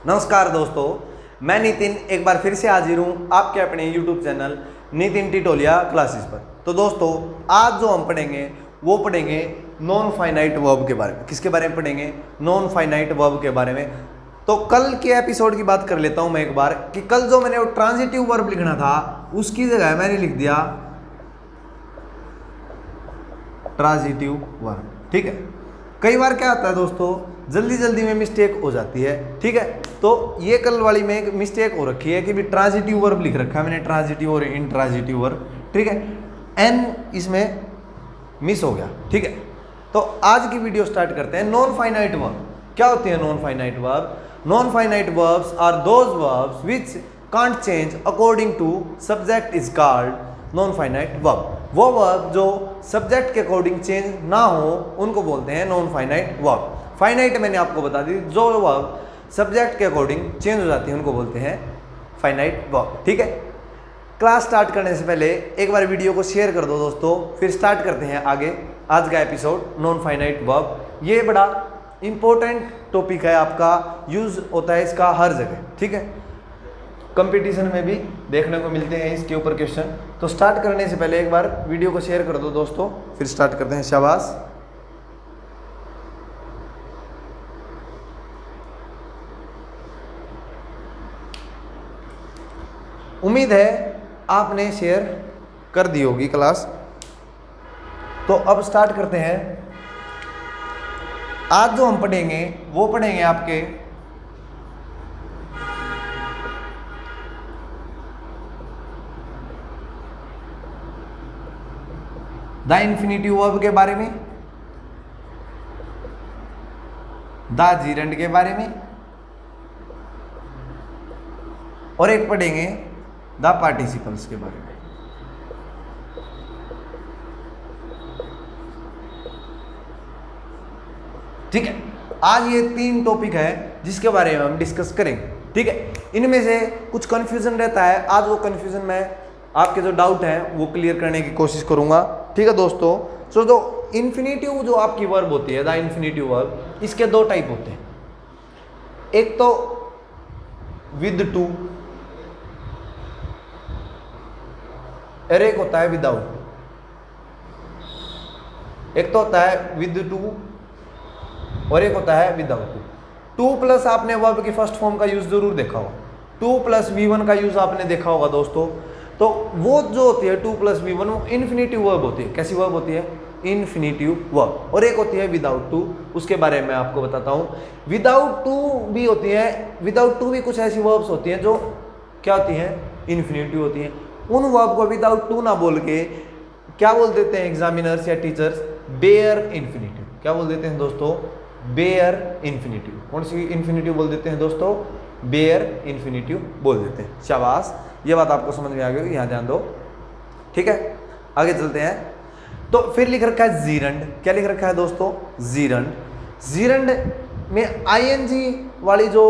नमस्कार दोस्तों, मैं नितिन एक बार फिर से हाजिर हूँ आपके अपने YouTube चैनल नितिन टिटोलिया क्लासेस पर। तो दोस्तों, आज जो हम पढ़ेंगे वो पढ़ेंगे नॉन फाइनाइट वर्ब के बारे में। किसके बारे में पढ़ेंगे? नॉन फाइनाइट वर्ब के बारे में। तो कल के एपिसोड की बात कर लेता हूँ मैं एक बार कि कल जो मैंने वो ट्रांजिटिव वर्ब लिखना था उसकी जगह मैंने लिख दिया ट्रांजिटिव वर्ब। ठीक है, कई बार क्या होता है दोस्तों, जल्दी जल्दी में मिस्टेक हो जाती है। ठीक है, तो ये कल वाली में एक मिस्टेक हो रखी है कि भी ट्रांजिटिव वर्ब लिख रखा है मैंने, ट्रांजिटिव और इंट्रांजिटिव वर्ब। ठीक है, एन इसमें मिस हो गया। ठीक है, तो आज की वीडियो स्टार्ट करते हैं। नॉन फाइनाइट वर्ब क्या होती है? Non finite verb, non finite verbs are those verbs which can't change according to subject is called non finite verb. वो वर्ब जो सब्जेक्ट के अकॉर्डिंग चेंज ना हो उनको बोलते हैं नॉन फाइनाइट वर्ब। फाइनाइट मैंने आपको बता दी, जो वर्ब सब्जेक्ट के अकॉर्डिंग चेंज हो जाती है उनको बोलते हैं फाइनाइट वर्ब। ठीक है, क्लास स्टार्ट करने से पहले एक बार वीडियो को शेयर कर दो दोस्तों, फिर स्टार्ट करते हैं आगे आज का एपिसोड नॉन फाइनाइट वर्ब। ये बड़ा इंपॉर्टेंट टॉपिक है, आपका यूज होता है इसका हर जगह। ठीक है, कंपटीशन में भी देखने को मिलते हैं इसके ऊपर क्वेश्चन। तो स्टार्ट करने से पहले एक बार वीडियो को शेयर कर दो दोस्तों, फिर स्टार्ट करते हैं। शाबाश। उम्मीद है आपने शेयर कर दी होगी क्लास। तो अब स्टार्ट करते हैं। आज जो हम पढ़ेंगे वो पढ़ेंगे आपके द इंफिनिटिव वर्ब के बारे में, द जीरंड के बारे में, और एक पढ़ेंगे द पार्टिसिपल्स के बारे में। ठीक है, आज ये 3 टॉपिक है जिसके बारे में हम डिस्कस करेंगे। ठीक है, इनमें से कुछ कंफ्यूजन रहता है, आज वो कंफ्यूजन में आपके जो डाउट हैं वो क्लियर करने की कोशिश करूंगा। ठीक है दोस्तों, सो जो इन्फिनिटिव जो आपकी वर्ब होती है, द इन्फिनिटिव वर्ब, इसके 2 टाइप होते हैं। एक तो विद टू और एक होता है विदाउट। एक तो होता है विद टू और एक होता है विदाउट टू। 2 प्लस आपने वर्ब की फर्स्ट फॉर्म का यूज जरूर देखा होगा, 2 प्लस V1 का यूज आपने देखा होगा दोस्तों। तो वो जो होती है 2 प्लस V1 वो इन्फिनिटिव वर्ब होती है। कैसी वर्ब होती है? Infinitive verb. और एक होती है विदाउट टू, उसके बारे में आपको बताता हूँ। विदाउट टू भी होती है, विदाउट टू भी कुछ ऐसी वर्ब्स होती हैं जो क्या होती हैं? इन्फिनिटिव होती हैं। उन वर्ब को विदाउट टू ना बोल के क्या बोल देते हैं एग्जामिनर्स या टीचर्स? Bear infinitive. क्या बोल देते हैं दोस्तों? Bare infinitive. कौन सी इन्फिनिटिव बोल देते हैं दोस्तों? बेयर इन्फिनिटिव बोल देते हैं। शाबाश, ये बात आपको समझ में आ गई, यहाँ ध्यान दो। ठीक है, आगे चलते हैं। तो फिर लिख रखा है जीरंड। क्या लिख रखा है दोस्तों? जीरंड। जीरंड में आईएनजी वाली जो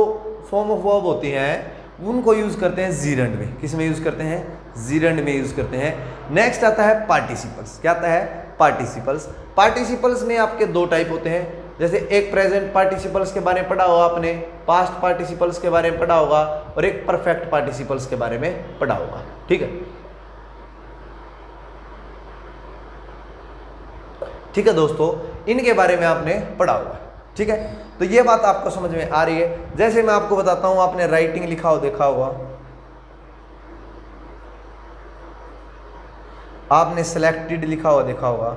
फॉर्म ऑफ वर्ब होती हैं उनको यूज करते हैं जीरंड में। किस में यूज करते हैं? जीरंड में यूज करते हैं। नेक्स्ट आता है पार्टिसिपल्स। क्या आता है? पार्टिसिपल्स। पार्टिसिपल्स में आपके 2 टाइप होते हैं। जैसे एक प्रेजेंट पार्टिसिपल्स के बारे में पढ़ा होगा आपने, पास्ट पार्टिसिपल्स के बारे में पढ़ा होगा, और एक परफेक्ट पार्टिसिपल्स के बारे में पढ़ा होगा। ठीक है, ठीक है दोस्तों, इनके बारे में आपने पढ़ा होगा। ठीक है, तो ये बात आपको समझ में आ रही है। जैसे मैं आपको बताता हूं, आपने राइटिंग लिखा हो देखा होगा, आपने सिलेक्टेड लिखा हुआ देखा होगा।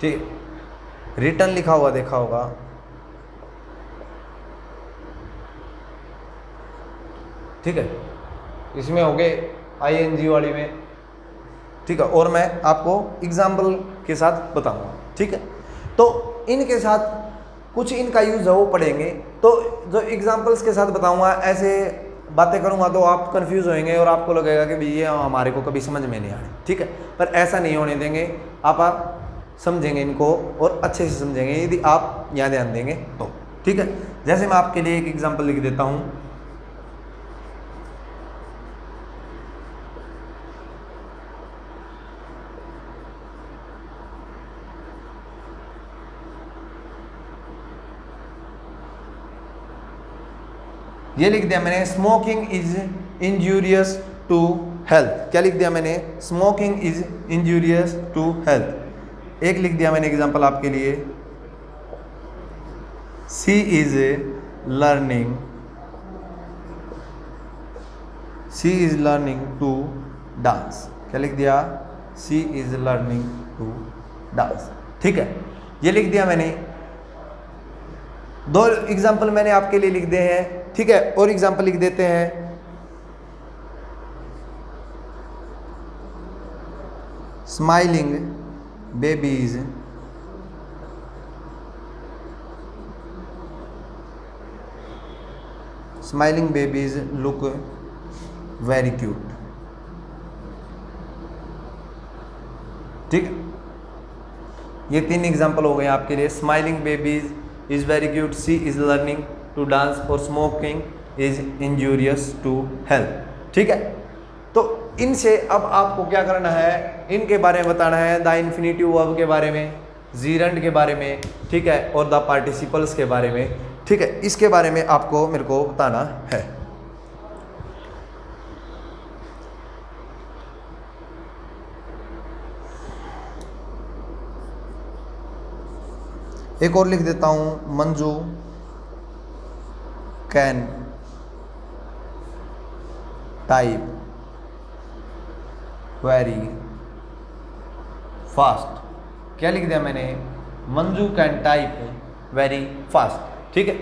ठीक, रिटर्न लिखा हुआ देखा होगा। ठीक है, इसमें हो गए आईएनजी वाली में। ठीक है, और मैं आपको एग्जाम्पल के साथ बताऊंगा। ठीक है, तो इनके साथ कुछ इनका यूज है वो पढ़ेंगे। तो जो एग्जाम्पल्स के साथ बताऊंगा, ऐसे बातें करूंगा तो आप कंफ्यूज होंगे और आपको लगेगा कि ये हमारे को कभी समझ में नहीं आने। ठीक है, पर ऐसा नहीं होने देंगे। आप समझेंगे इनको और अच्छे से समझेंगे यदि आप यहाँ ध्यान देंगे तो। ठीक है, जैसे मैं आपके लिए एक एग्जाम्पल लिख देता हूँ। ये लिख दिया मैंने, smoking is injurious to health. क्या लिख दिया मैंने? Smoking is injurious to health. एक लिख दिया मैंने एग्जांपल आपके लिए, she is learning to dance. क्या लिख दिया? She is learning to dance. ठीक है, ये लिख दिया मैंने। दो एग्जाम्पल मैंने आपके लिए लिख दिए हैं। ठीक है, और एग्जाम्पल लिख देते हैं। Smiling babies look very cute. ठीक है, ये 3 एग्जाम्पल हो गए आपके लिए। Smiling babies is very cute, she is learning to dance और smoking is injurious to health. ठीक है, तो इनसे अब आपको क्या करना है, इनके बारे में बताना है, द इन्फिनिटिव वर्ब के बारे में, जीरंड के बारे में, ठीक है, और द पार्टिसिपल्स के बारे में। ठीक है, इसके बारे में आपको मेरे को बताना है। एक और लिख देता हूं, Manju can type very fast. क्या लिख दिया मैंने? Manju can type very fast. ठीक है,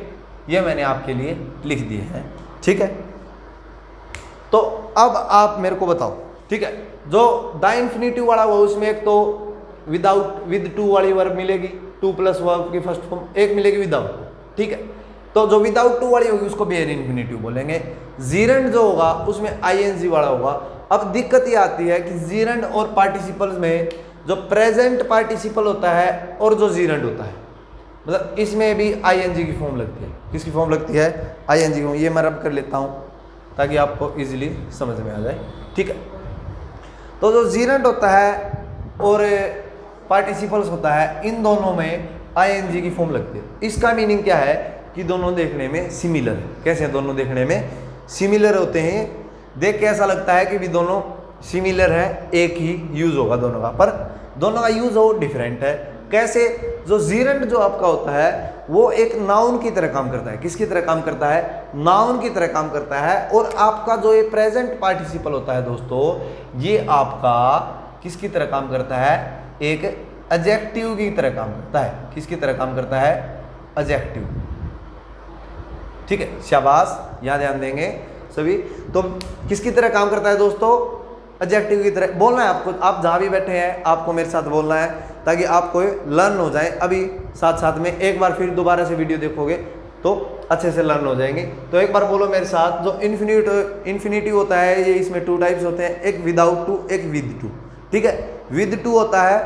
ये मैंने आपके लिए लिख दिए हैं। ठीक है, तो अब आप मेरे को बताओ। ठीक है, जो द इन्फिनिटिव वाला वो, उसमें एक तो विद टू वाली वर्ब मिलेगी, टू प्लस वर्ब की फर्स्ट फॉर्म, एक मिलेगी विदाउट। ठीक है, तो जो विदाउट टू वाली होगी उसको बेयर इन्फिनिटिव बोलेंगे। जीरंड जो होगा उसमें आईएनजी वाला होगा। अब दिक्कत ये आती है कि जीरंड और पार्टिसिपल्स में जो प्रेजेंट पार्टिसिपल होता है और जो जीरंड होता है, मतलब इसमें भी आईएनजी की फॉर्म लगती है। किसकी फॉर्म लगती है? आईएनजी की। ये मैं रब कर लेता हूँ ताकि आपको इजीली समझ में आ जाए। ठीक है, तो जो जीरंड होता है और पार्टिसिपल्स होता है, इन दोनों में आईएनजी की फॉर्म लगती है। इसका मीनिंग क्या है कि दोनों देखने में सिमिलर है। कैसे हैं? दोनों देखने में सिमिलर होते हैं। देख के ऐसा लगता है कि भी दोनों सिमिलर है, एक ही यूज होगा दोनों का, पर दोनों का यूज हो डिफरेंट है। कैसे? जो जीरंड जो आपका होता है वो एक नाउन की तरह काम करता है। किसकी तरह काम करता है? नाउन की तरह काम करता है। और आपका जो ये प्रेजेंट पार्टिसिपल होता है दोस्तों, ये आपका किसकी तरह काम करता है? एक एडजेक्टिव की तरह काम करता है। किसकी तरह काम करता है? एडजेक्टिव। ठीक है, शाबाश, यहाँ ध्यान देंगे सभी। तो किसकी तरह काम करता है दोस्तों? एडजेक्टिव की तरह। बोलना है आपको, आप जहाँ भी बैठे हैं आपको मेरे साथ बोलना है ताकि आपको लर्न हो जाए। अभी साथ साथ में एक बार फिर दोबारा से वीडियो देखोगे तो अच्छे से लर्न हो जाएंगे। तो एक बार बोलो मेरे साथ, जो इन्फिनिटिव होता है ये, इसमें 2 टाइप्स होते हैं, एक विदाउट टू, एक विद टू। ठीक है, विद टू होता है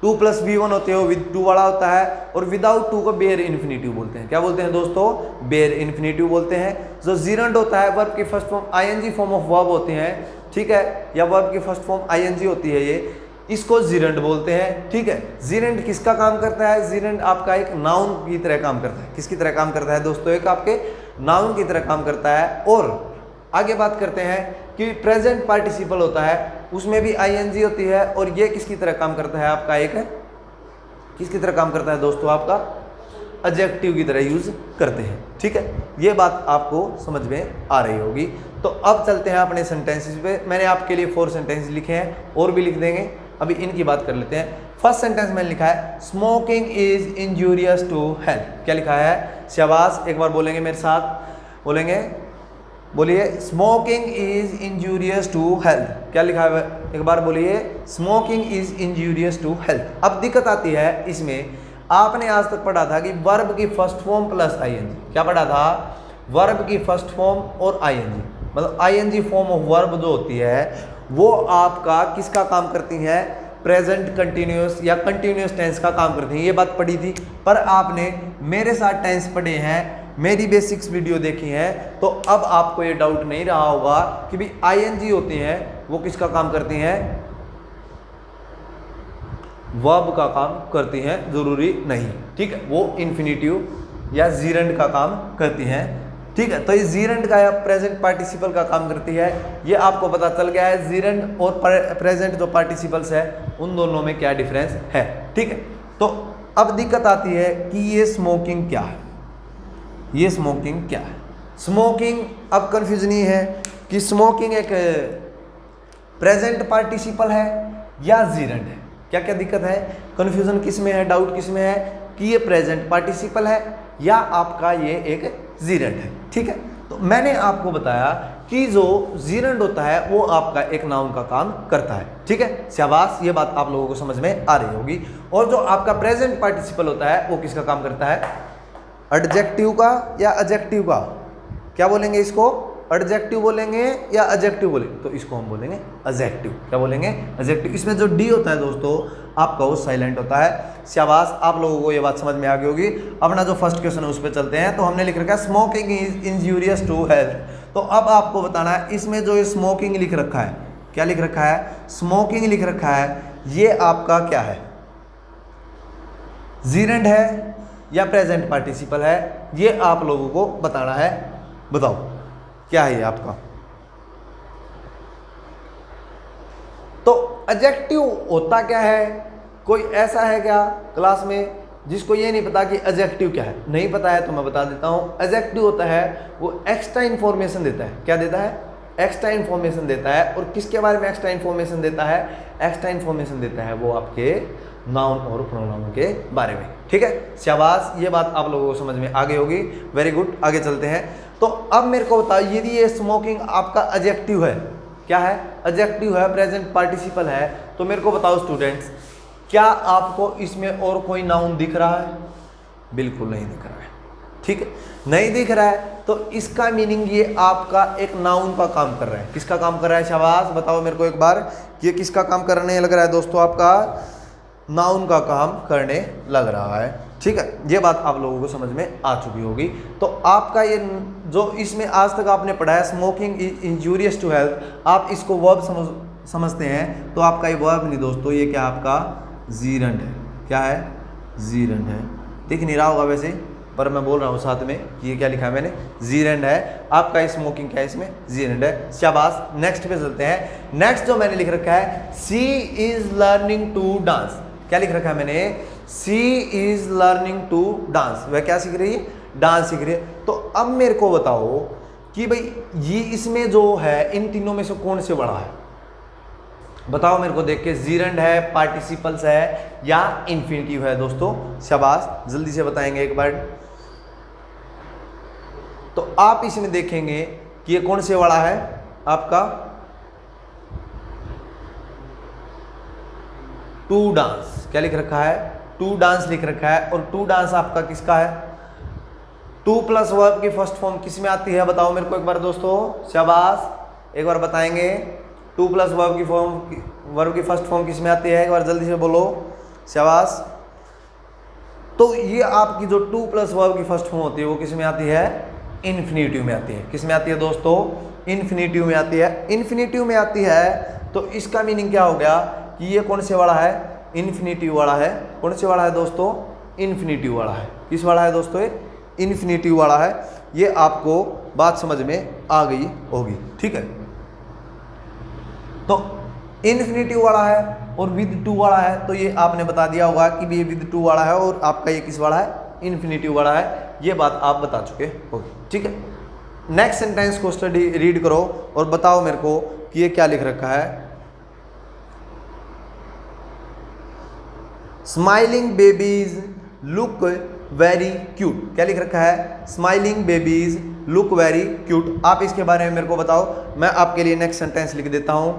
2 प्लस V1 होते हो, विद टू वाला होता है। और विदाउट टू को बेयर इन्फिनिटिव बोलते हैं। क्या बोलते हैं दोस्तों? बेयर इन्फिनिटिव बोलते हैं। जो जीरंड होता है, वर्ब की first form ING form of verb होती है। ठीक है, या वर्ब की फर्स्ट फॉर्म आईएनजी होती है, ये इसको जीरंड बोलते हैं। ठीक है, जीरंड किसका काम करता है? जीरंड आपका एक नाउन की तरह काम करता है। किसकी तरह काम करता है दोस्तों? एक आपके नाउन की तरह काम करता है। और आगे बात करते हैं कि प्रेजेंट पार्टिसिपल होता है, उसमें भी आईएनजी होती है। और ये किसकी तरह काम करता है? आपका एक किसकी तरह काम करता है दोस्तों? आपका एडजेक्टिव की तरह यूज करते हैं। ठीक है, ये बात आपको समझ में आ रही होगी। तो अब चलते हैं अपने सेंटेंसेस पे। मैंने आपके लिए 4 सेंटेंस लिखे हैं, और भी लिख देंगे। अभी इनकी बात कर लेते हैं। फर्स्ट सेंटेंस मैंने लिखा है, smoking is injurious to health. क्या लिखा है? शाबाश, एक बार बोलेंगे मेरे साथ, बोलेंगे, बोलिए, smoking is injurious to health. क्या लिखा है? एक बार बोलिए, smoking is injurious to health. अब दिक्कत आती है इसमें, आपने आज तक पढ़ा था कि वर्ब की फर्स्ट फॉर्म प्लस आईएनजी। क्या पढ़ा था? वर्ब की फर्स्ट फॉर्म और आईएनजी, मतलब आईएनजी फॉर्म ऑफ वर्ब जो होती है वो आपका किसका काम करती है? प्रेजेंट कंटिन्यूअस या कंटिन्यूअस टेंस का काम करती है। ये बात पढ़ी थी, पर आपने मेरे साथ टेंस पढ़े हैं, मेरी बेसिक्स वीडियो देखी है, तो अब आपको ये डाउट नहीं रहा होगा कि भी आईएनजी होती हैं वो किसका काम करती हैं? वर्ब का काम करती हैं, जरूरी नहीं। ठीक है, वो इन्फिनिटिव या जीरंड का काम करती हैं। ठीक है। तो ये जीरेंड का प्रेजेंट पार्टिसिपल का काम करती है, ये आपको पता चल गया है जीरेंड और प्रेजेंट जो पार्टिसिपल्स है उन दोनों में क्या डिफरेंस है। ठीक है। तो अब दिक्कत आती है कि ये स्मोकिंग क्या है, ये स्मोकिंग क्या है। स्मोकिंग, अब कंफ्यूजन ये है कि स्मोकिंग एक प्रेजेंट पार्टिसिपल है या जीरेंड है। क्या क्या दिक्कत है, कंफ्यूजन किस में है, डाउट किस में है कि ये प्रेजेंट पार्टिसिपल है या आपका ये एक जीरेंड है। ठीक है। तो मैंने आपको बताया कि जो जीरेंड होता है वो आपका एक नाउन का काम करता है। ठीक है, शाबाश, ये बात आप लोगों को समझ में आ रही होगी। और जो आपका प्रेजेंट पार्टिसिपल होता है वो किसका काम करता है, एडजेक्टिव का या एडजेक्टिव का। क्या बोलेंगे इसको, एडजेक्टिव बोलेंगे या एडजेक्टिव बोलेंगे, तो इसको हम बोलेंगे एडजेक्टिव। क्या बोलेंगे, एडजेक्टिव। इसमें जो डी होता है दोस्तों आपका वो साइलेंट होता है। शाबाश, आप लोगों को ये बात समझ में आ गई होगी। अपना जो फर्स्ट क्वेश्चन है उस पर चलते हैं। तो हमने लिख रखा है smoking is injurious to health. तो अब आपको बताना है इसमें जो ये स्मोकिंग लिख रखा है, क्या लिख रखा है, स्मोकिंग लिख रखा है, ये आपका क्या है, जीरेंड है या प्रेजेंट पार्टिसिपल है, ये आप लोगों को बताना है। बताओ क्या है ये आपका। तो एडजेक्टिव होता क्या है, कोई ऐसा है क्या क्लास में जिसको ये नहीं पता कि एडजेक्टिव क्या है? नहीं पता है तो मैं बता देता हूँ। एडजेक्टिव होता है वो एक्स्ट्रा इन्फॉर्मेशन देता है। क्या देता है, एक्स्ट्रा इन्फॉर्मेशन देता है। और किसके बारे में एक्स्ट्रा इन्फॉर्मेशन देता है, एक्स्ट्रा इन्फॉर्मेशन देता है वो आपके नाउन और प्रोनाउन के बारे में। ठीक है, शाबाश, ये बात आप लोगों को समझ में आ गई होगी। वेरी गुड, आगे चलते हैं। तो अब मेरे को बताओ, यदि ये स्मोकिंग आपका एडजेक्टिव है, क्या है, एडजेक्टिव है, प्रेजेंट पार्टिसिपल है, तो मेरे को बताओ स्टूडेंट्स, क्या आपको इसमें और कोई नाउन दिख रहा है? बिल्कुल नहीं दिख रहा है। ठीक है, नहीं दिख रहा है तो इसका मीनिंग ये आपका एक नाउन का काम कर रहा है। किसका काम कर रहा है, शाबाश, बताओ मेरे को एक बार, ये किसका काम करने लग रहा है दोस्तों, आपका नाउन का काम करने लग रहा है। ठीक है, ये बात आप लोगों को समझ में आ चुकी होगी। तो आपका ये जो इसमें आज तक आपने पढ़ा है smoking is injurious to health, आप इसको वर्ब समझते हैं तो आपका ये वर्ब नहीं दोस्तों, ये क्या आपका जीरेंड है। क्या है, जीरेंड है। दिख नहीं रहा होगा वैसे, पर मैं बोल रहा हूँ साथ में कि ये क्या लिखा है मैंने, जीरेंड है। आपका स्मोकिंग क्या है, इसमें जीरेंड है। शाबाश, नेक्स्ट पे चलते हैं। नेक्स्ट जो मैंने लिख रखा है, सी इज लर्निंग टू डांस। क्या लिख रखा है मैंने, सी इज लर्निंग टू डांस। वह क्या सीख रही है, डांस सीख रही है। तो अब मेरे को बताओ कि भाई ये इसमें जो है इन तीनों में से कौन से बड़ा है, बताओ मेरे को देख के। जीरेंड है, पार्टिसिपल्स है या इंफिनिटिव है दोस्तों? शाबाश, जल्दी से बताएंगे एक बार। तो आप इसमें देखेंगे कि ये कौन से बड़ा है आपका, टू डांस। क्या लिख रखा है, टू डांस लिख रखा है। और टू डांस आपका किसका है, टू प्लस वर्ब की फर्स्ट फॉर्म किस में आती है, बताओ मेरे को एक बार दोस्तों। शाबाश, एक बार बताएंगे, टू प्लस वर्ब की वर्ब की फर्स्ट फॉर्म किस में आती है, एक बार जल्दी से बोलो। शाबाश। तो ये आपकी जो टू प्लस वर्ब की फर्स्ट फॉर्म होती है वो किस में आती है, इन्फिनिटिव में आती है। किस में आती है दोस्तों, इन्फिनिटिव में आती है। इन्फिनिटिव में आती है तो इसका मीनिंग क्या हो गया कि ये कौन से वाला है, इन्फिनिटिव वाला है। कौन से वाला है दोस्तों, इन्फिनिटिव वाला है। किस वाला है दोस्तों, इन्फिनिटिव वाला है। ये आपको बात समझ में आ गई होगी। ठीक है, तो इन्फिनिटिव वाला है और विद टू वाला है, तो ये आपने बता दिया होगा कि ये विद टू वाला है और आपका ये किस वाला है, इन्फिनिटिव वाला है। ये बात आप बता चुके होगे। ठीक है, नेक्स्ट सेंटेंस को स्टडी रीड करो और बताओ मेरे को कि ये क्या लिख रखा है। Smiling babies look very cute. क्या लिख रखा है, smiling babies look very cute. आप इसके बारे में मेरे को बताओ, मैं आपके लिए नेक्स्ट सेंटेंस लिख देता हूं।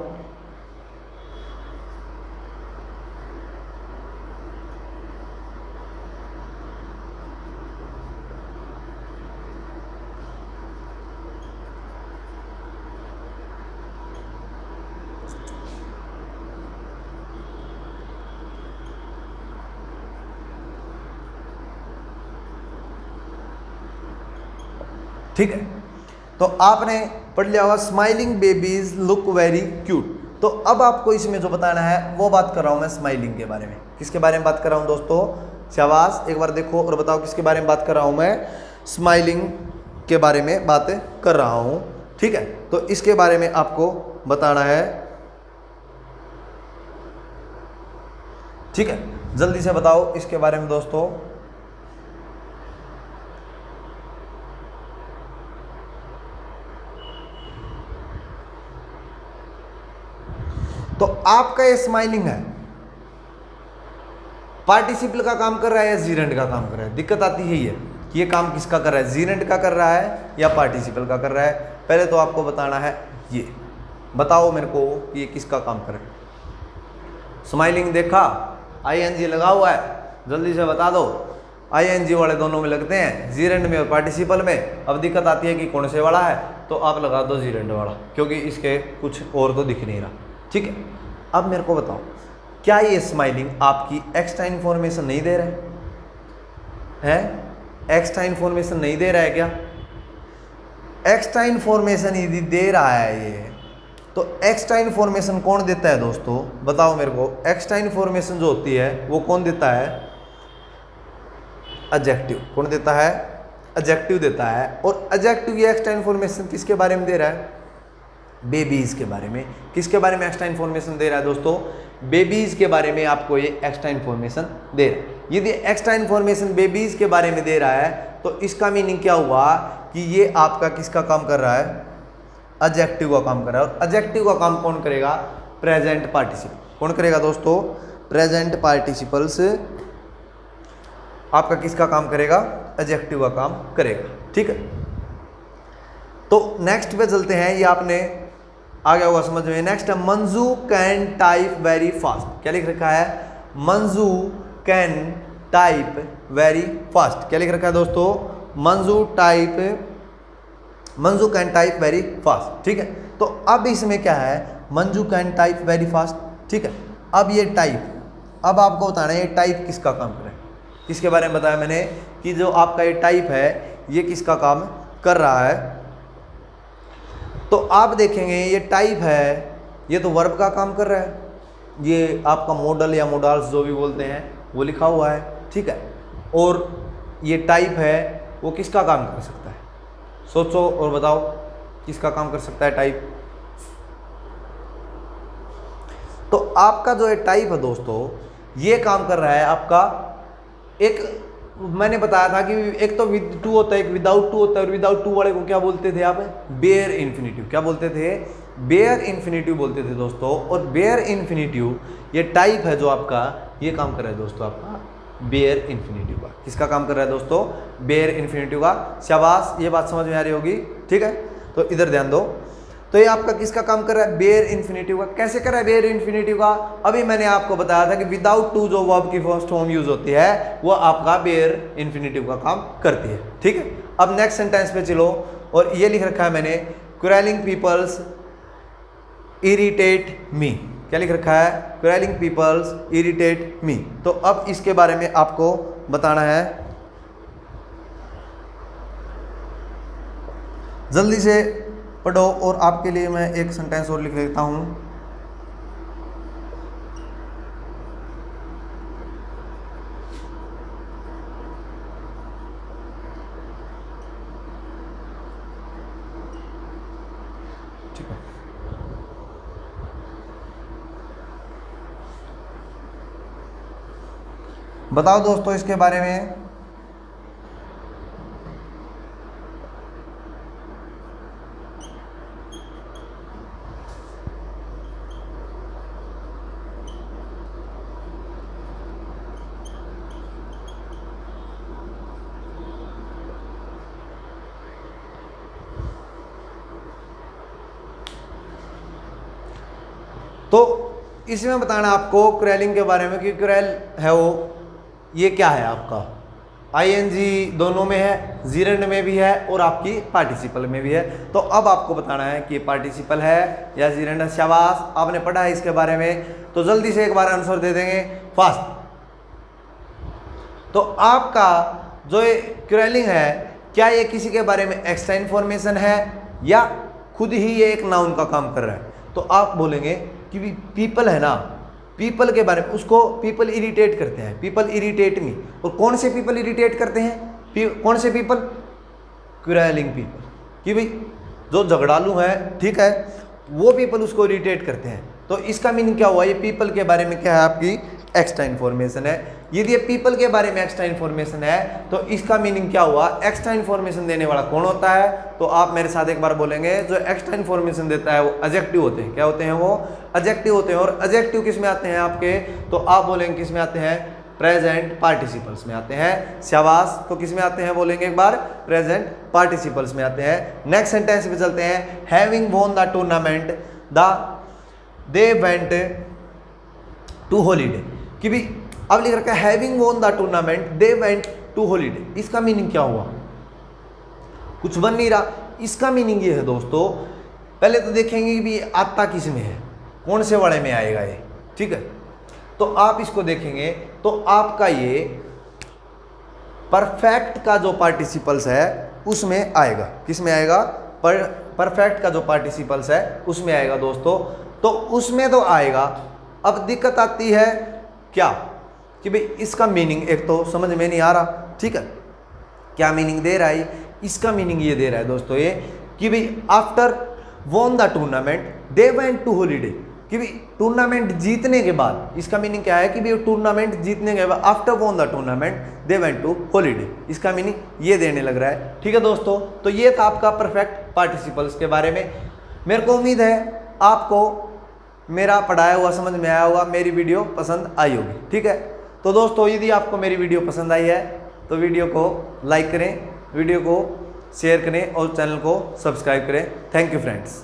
ठीक है, तो आपने पढ़ लिया होगा smiling babies look very cute. तो अब आपको इसमें जो बताना है वो बात कर रहा हूं मैं स्माइलिंग के बारे में। किसके बारे में बात कर रहा हूं दोस्तों, शाबाश, एक बार देखो और बताओ किसके बारे में बात कर रहा हूं मैं, स्माइलिंग के बारे में बात कर रहा हूं, ठीक है। तो इसके बारे में आपको बताना है, ठीक है। जल्दी से बताओ इसके बारे में दोस्तों। तो आपका ये स्माइलिंग है, पार्टिसिपल का काम कर रहा है या जीरेंड का काम कर रहा है? दिक्कत आती है ये कि ये काम किसका कर रहा है, जीरेंड का कर रहा है या पार्टिसिपल का कर रहा है। पहले तो आपको बताना है, ये बताओ मेरे को ये किसका काम कर रहा है। स्माइलिंग देखा, आईएनजी लगा हुआ है, जल्दी से बता दो। आईएनजी वाले दोनों में लगते हैं, जीरेंड में और पार्टिसिपल में। अब दिक्कत आती है कि कौन से वाला है, तो आप लगा दो जीरेंड वाला, क्योंकि इसके कुछ और तो दिख नहीं रहा, ठीक है। अब मेरे को बताओ, क्या ये स्माइलिंग आपकी एक्स्ट्रा इन्फॉर्मेशन नहीं दे रहा है? एक्स्ट्रा इन्फॉर्मेशन नहीं दे रहा है क्या? एक्स्ट्रा इन्फॉर्मेशन यदि दे रहा है ये, तो एक्स्ट्रा इन्फॉर्मेशन कौन देता है दोस्तों, बताओ मेरे को। एक्स्ट्रा इन्फॉर्मेशन जो होती है वो कौन देता है? एडजेक्टिव। कौन देता है? एडजेक्टिव देता है। और एडजेक्टिव ये एक्स्ट्रा इन्फॉर्मेशन किसके बारे में दे रहा है? बेबीज के बारे में। किसके बारे में एक्स्ट्रा इन्फॉर्मेशन दे रहा है दोस्तों? बेबीज के बारे में आपको ये एक्स्ट्रा इन्फॉर्मेशन दे रहा है। यदि एक्स्ट्रा इन्फॉर्मेशन बेबीज के बारे में दे रहा है, तो इसका मीनिंग क्या हुआ कि ये आपका किसका काम कर रहा है? एडजेक्टिव का काम कर रहा है। और एडजेक्टिव का काम कौन करेगा? Present participle. कौन करेगा दोस्तों? प्रेजेंट पार्टिसिपल्स आपका किसका काम करेगा? एडजेक्टिव का काम करेगा, ठीक है। तो नेक्स्ट पे चलते हैं, ये आपने आ गया होगा समझ में। नेक्स्ट है Manju can type very fast. क्या लिख रखा है? Manju can type very fast. क्या लिख रखा है दोस्तों? Manju can type very fast, ठीक है। तो अब इसमें क्या है? Manju can type very fast, ठीक है। अब ये टाइप, अब आपको बताना है ये टाइप किसका काम कर रहा है। किसके बारे में बताया मैंने कि जो आपका ये टाइप है ये किसका काम कर रहा है। तो आप देखेंगे ये टाइप है, ये तो वर्ब का काम कर रहा है। ये आपका मॉडल या मॉडल्स जो भी बोलते हैं वो लिखा हुआ है, ठीक है। और ये टाइप है, वो किसका काम कर सकता है? सोचो और बताओ किसका काम कर सकता है टाइप। तो आपका जो ये टाइप है दोस्तों, ये काम कर रहा है आपका, एक मैंने बताया था कि एक तो विद टू होता है, एक विदाउट टू होता है। और विदाउट टू वाले को क्या बोलते थे आप? Bare infinitive. क्या बोलते थे? बेयर इन्फिनिटिव बोलते थे दोस्तों। और बेयर इन्फिनिटिव ये टाइप है जो आपका, ये काम कर रहा है दोस्तों आपका बेयर इन्फिनिटिव का। किसका काम कर रहा है दोस्तों? बेयर इन्फिनिटिव का। शाबाश, ये बात समझ में आ रही होगी, ठीक है। तो इधर ध्यान दो, तो ये आपका किसका काम कर रहा है? बेयर इन्फिनिटिव का। कैसे कर रहा है बेयर इन्फिनिटिव का? अभी मैंने आपको बताया था कि विदाउट टू जो वर्ब की फर्स्ट फॉर्म यूज होती है वो आपका बेयर इन्फिनिटिव का काम करती है, ठीक है। अब नेक्स्ट सेंटेंस पे चलो, और ये लिख रखा है मैंने, क्वेलिंग पीपल्स इरिटेट मी। क्या लिख रखा है? क्वेलिंग पीपल्स इरिटेट मी। तो अब इसके बारे में आपको बताना है, जल्दी से पढ़ो। और आपके लिए मैं एक सेंटेंस और लिख देता हूं। ठीक है, बताओ दोस्तों इसके बारे में। तो इसमें बताना आपको क्रेलिंग के बारे में कि क्रेल है वो, ये क्या है आपका? आईएनजी दोनों में है, जीरेंड में भी है और आपकी पार्टिसिपल में भी है। तो अब आपको बताना है कि पार्टिसिपल है या जीरेंड है। शाबाश, आपने पढ़ा है इसके बारे में, तो जल्दी से एक बार आंसर दे देंगे फास्ट। तो आपका जो ये क्रेलिंग है, क्या ये किसी के बारे में एक्स्ट्रा इन्फॉर्मेशन है या खुद ही ये एक नाउन का काम कर रहा है? तो आप बोलेंगे कि पीपल है ना, पीपल के बारे में, उसको पीपल इरिटेट करते हैं, पीपल इरिटेट मी। और कौन से पीपल इरिटेट करते हैं? कौन से पीपल? क्वेरलिंग पीपल, कि भाई जो झगड़ालू है, ठीक है, वो पीपल उसको इरिटेट करते हैं। तो इसका मीनिंग क्या हुआ, ये पीपल के बारे में क्या है आपकी एक्स्ट्रा इन्फॉर्मेशन है। यदि ये पीपल के बारे में एक्स्ट्रा इन्फॉर्मेशन है तो इसका मीनिंग क्या हुआ, एक्स्ट्रा इन्फॉर्मेशन देने वाला कौन होता है, तो आप मेरे साथ एक बार बोलेंगे, जो एक्स्ट्रा इन्फॉर्मेशन देता है वो एडजेक्टिव होते हैं। क्या होते हैं वो, एडजेक्टिव होते हैं। और एडजेक्टिव किस में आते हैं आपके, तो आप बोलेंगे किस में आते हैं, प्रेजेंट पार्टिसिपल्स में आते हैं। शाबाश, तो किस में आते हैं बोलेंगे एक बार, प्रेजेंट पार्टिसिपल्स में आते हैं। नेक्स्ट सेंटेंस पे चलते हैं, having won the tournament they went to holiday, कि भी अब लिख रखा है having won the tournament they went to holiday. इसका मीनिंग क्या हुआ, कुछ बन नहीं रहा। इसका मीनिंग ये है दोस्तों, पहले तो देखेंगे कि भी आता किस में है, कौन से वाले में आएगा ये, ठीक है। तो आप इसको देखेंगे तो आपका ये परफेक्ट का जो पार्टिसिपल्स है उसमें आएगा। किस में आएगा, परफेक्ट का जो पार्टिसिपल्स है उसमें आएगा दोस्तों। तो उसमें तो आएगा। अब दिक्कत आती है क्या, कि भाई इसका मीनिंग एक तो समझ में नहीं आ रहा, ठीक है, क्या मीनिंग दे रहा है। इसका मीनिंग ये दे रहा है दोस्तों ये, कि भाई after won the tournament they went to holiday, कि भाई टूर्नामेंट जीतने के बाद, इसका मीनिंग क्या है कि भाई टूर्नामेंट जीतने के बाद after won the tournament they went to holiday, इसका मीनिंग ये देने लग रहा है, ठीक है दोस्तों। तो ये था आपका परफेक्ट पार्टिसिपल्स के बारे में। मेरे को उम्मीद है आपको मेरा पढ़ाया हुआ समझ में आया होगा, मेरी वीडियो पसंद आई होगी, ठीक है। तो दोस्तों यदि आपको मेरी वीडियो पसंद आई है तो वीडियो को लाइक करें, वीडियो को शेयर करें और चैनल को सब्सक्राइब करें। Thank you friends.